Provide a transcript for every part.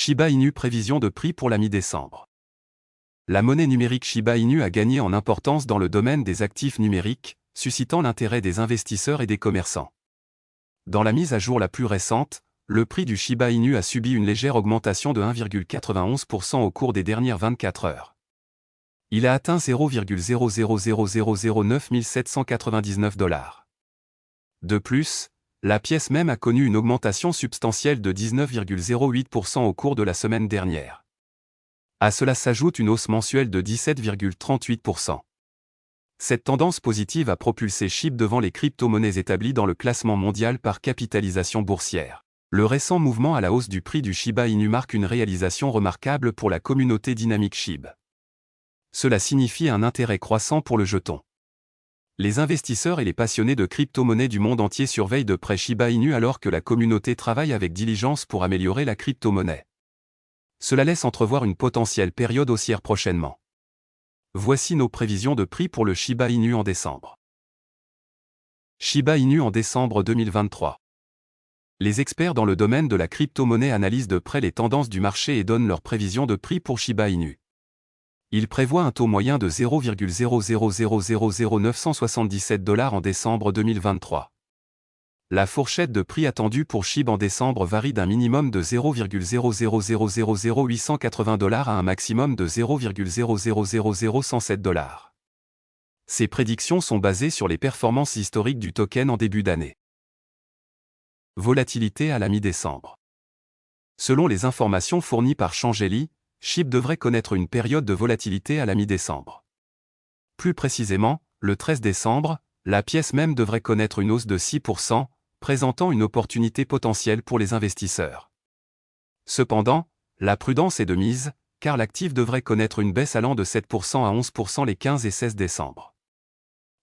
Shiba Inu prévision de prix pour la mi-décembre. La monnaie numérique Shiba Inu a gagné en importance dans le domaine des actifs numériques, suscitant l'intérêt des investisseurs et des commerçants. Dans la mise à jour la plus récente, le prix du Shiba Inu a subi une légère augmentation de 1,91% au cours des dernières 24 heures. Il a atteint 0,000009 799 $. De plus, la pièce même a connu une augmentation substantielle de 19,08% au cours de la semaine dernière. À cela s'ajoute une hausse mensuelle de 17,38%. Cette tendance positive a propulsé SHIB devant les crypto-monnaies établies dans le classement mondial par capitalisation boursière. Le récent mouvement à la hausse du prix du Shiba Inu marque une réalisation remarquable pour la communauté dynamique SHIB. Cela signifie un intérêt croissant pour le jeton. Les investisseurs et les passionnés de crypto-monnaies du monde entier surveillent de près Shiba Inu alors que la communauté travaille avec diligence pour améliorer la crypto-monnaie. Cela laisse entrevoir une potentielle période haussière prochainement. Voici nos prévisions de prix pour le Shiba Inu en décembre. Shiba Inu en décembre 2023. Les experts dans le domaine de la crypto-monnaie analysent de près les tendances du marché et donnent leurs prévisions de prix pour Shiba Inu. Ils prévoient un taux moyen de 0,0000977 $ en décembre 2023. La fourchette de prix attendue pour SHIB en décembre varie d'un minimum de 0,0000880 $ à un maximum de 0,0000107 $. Ces prédictions sont basées sur les performances historiques du token en début d'année. Volatilité à la mi-décembre. Selon les informations fournies par Changeli, SHIB devrait connaître une période de volatilité à la mi-décembre. Plus précisément, le 13 décembre, la pièce même devrait connaître une hausse de 6%, présentant une opportunité potentielle pour les investisseurs. Cependant, la prudence est de mise, car l'actif devrait connaître une baisse allant de 7% à 11% les 15 et 16 décembre.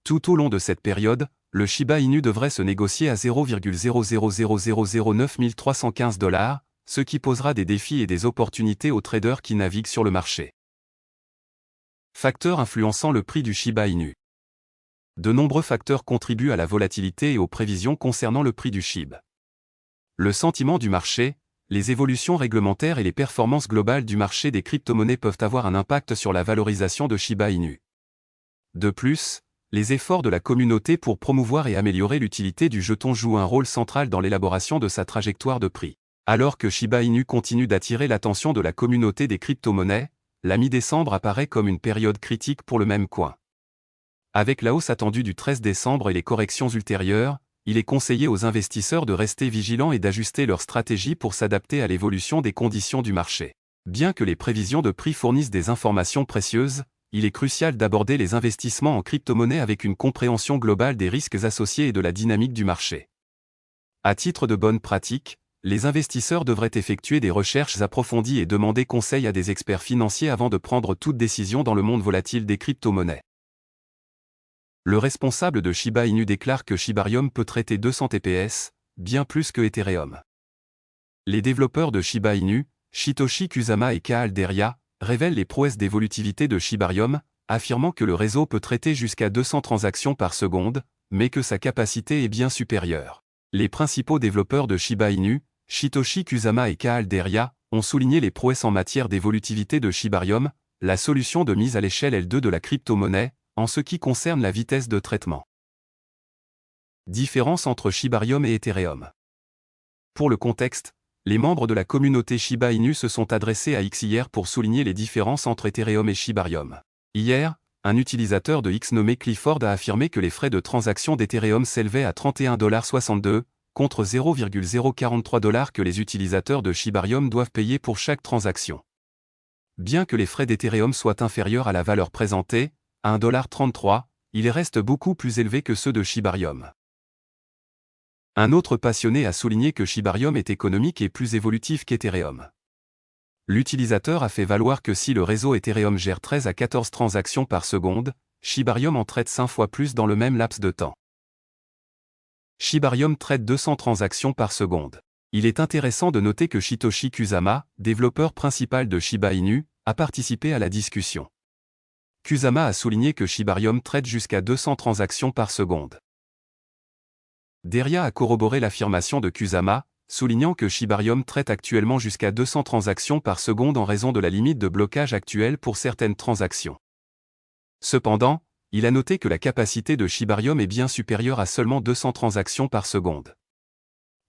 Tout au long de cette période, le Shiba Inu devrait se négocier à 0,00009 315 $, ce qui posera des défis et des opportunités aux traders qui naviguent sur le marché. Facteurs influençant le prix du Shiba Inu. De nombreux facteurs contribuent à la volatilité et aux prévisions concernant le prix du SHIB. Le sentiment du marché, les évolutions réglementaires et les performances globales du marché des crypto-monnaies peuvent avoir un impact sur la valorisation de Shiba Inu. De plus, les efforts de la communauté pour promouvoir et améliorer l'utilité du jeton jouent un rôle central dans l'élaboration de sa trajectoire de prix. Alors que Shiba Inu continue d'attirer l'attention de la communauté des crypto-monnaies, la mi-décembre apparaît comme une période critique pour le même coin. Avec la hausse attendue du 13 décembre et les corrections ultérieures, il est conseillé aux investisseurs de rester vigilants et d'ajuster leur stratégie pour s'adapter à l'évolution des conditions du marché. Bien que les prévisions de prix fournissent des informations précieuses, il est crucial d'aborder les investissements en crypto-monnaie avec une compréhension globale des risques associés et de la dynamique du marché. À titre de bonne pratique, les investisseurs devraient effectuer des recherches approfondies et demander conseil à des experts financiers avant de prendre toute décision dans le monde volatile des crypto-monnaies. Le responsable de Shiba Inu déclare que Shibarium peut traiter 200 TPS, bien plus que Ethereum. Les développeurs de Shiba Inu, Satoshi Kusama et Kaal Deria, révèlent les prouesses d'évolutivité de Shibarium, affirmant que le réseau peut traiter jusqu'à 200 transactions par seconde, mais que sa capacité est bien supérieure. Les principaux développeurs de Shiba Inu, Satoshi Kusama et Kaal Deria, ont souligné les prouesses en matière d'évolutivité de Shibarium, la solution de mise à l'échelle L2 de la crypto-monnaie, en ce qui concerne la vitesse de traitement. Différence entre Shibarium et Ethereum. Pour le contexte, les membres de la communauté Shiba Inu se sont adressés à X hier pour souligner les différences entre Ethereum et Shibarium. Hier, un utilisateur de X nommé Clifford a affirmé que les frais de transaction d'Ethereum s'élevaient à 31,62 $, contre 0,043 $ que les utilisateurs de Shibarium doivent payer pour chaque transaction. Bien que les frais d'Ethereum soient inférieurs à la valeur présentée, à 1,33 $, ils restent beaucoup plus élevés que ceux de Shibarium. Un autre passionné a souligné que Shibarium est économique et plus évolutif qu'Ethereum. L'utilisateur a fait valoir que si le réseau Ethereum gère 13 à 14 transactions par seconde, Shibarium en traite 5 fois plus dans le même laps de temps. Shibarium traite 200 transactions par seconde. Il est intéressant de noter que Satoshi Kusama, développeur principal de Shiba Inu, a participé à la discussion. Kusama a souligné que Shibarium traite jusqu'à 200 transactions par seconde. Deria a corroboré l'affirmation de Kusama, soulignant que Shibarium traite actuellement jusqu'à 200 transactions par seconde en raison de la limite de blocage actuelle pour certaines transactions. Cependant, il a noté que la capacité de Shibarium est bien supérieure à seulement 200 transactions par seconde.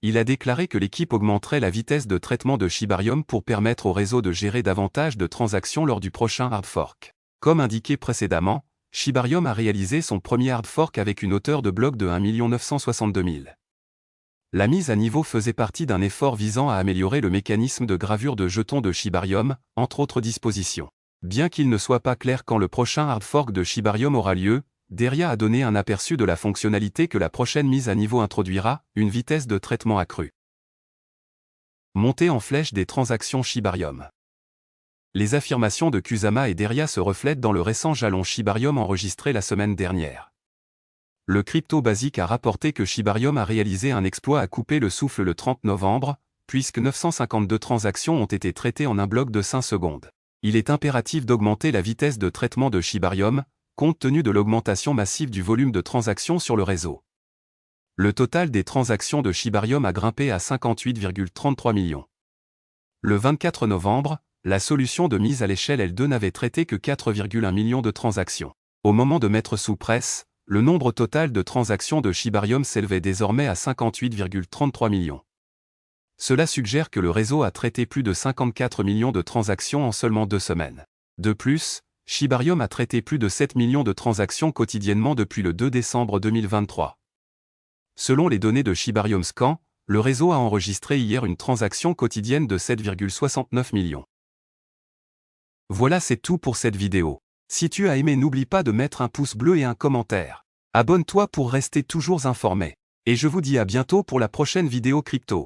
Il a déclaré que l'équipe augmenterait la vitesse de traitement de Shibarium pour permettre au réseau de gérer davantage de transactions lors du prochain hard fork. Comme indiqué précédemment, Shibarium a réalisé son premier hard fork avec une hauteur de bloc de 1 962 000. La mise à niveau faisait partie d'un effort visant à améliorer le mécanisme de gravure de jetons de Shibarium, entre autres dispositions. Bien qu'il ne soit pas clair quand le prochain hard fork de Shibarium aura lieu, Deria a donné un aperçu de la fonctionnalité que la prochaine mise à niveau introduira, une vitesse de traitement accrue. Montée en flèche des transactions Shibarium. Les affirmations de Kusama et Deria se reflètent dans le récent jalon Shibarium enregistré la semaine dernière. Le Crypto Basic a rapporté que Shibarium a réalisé un exploit à couper le souffle le 30 novembre, puisque 952 transactions ont été traitées en un bloc de 5 secondes. Il est impératif d'augmenter la vitesse de traitement de Shibarium, compte tenu de l'augmentation massive du volume de transactions sur le réseau. Le total des transactions de Shibarium a grimpé à 58,33 millions. Le 24 novembre, la solution de mise à l'échelle L2 n'avait traité que 4,1 millions de transactions. Au moment de mettre sous presse, le nombre total de transactions de Shibarium s'élevait désormais à 58,33 millions. Cela suggère que le réseau a traité plus de 54 millions de transactions en seulement 2 semaines. De plus, Shibarium a traité plus de 7 millions de transactions quotidiennement depuis le 2 décembre 2023. Selon les données de Shibarium Scan, le réseau a enregistré hier une transaction quotidienne de 7,69 millions. Voilà, c'est tout pour cette vidéo. Si tu as aimé, n'oublie pas de mettre un pouce bleu et un commentaire. Abonne-toi pour rester toujours informé. Et je vous dis à bientôt pour la prochaine vidéo crypto.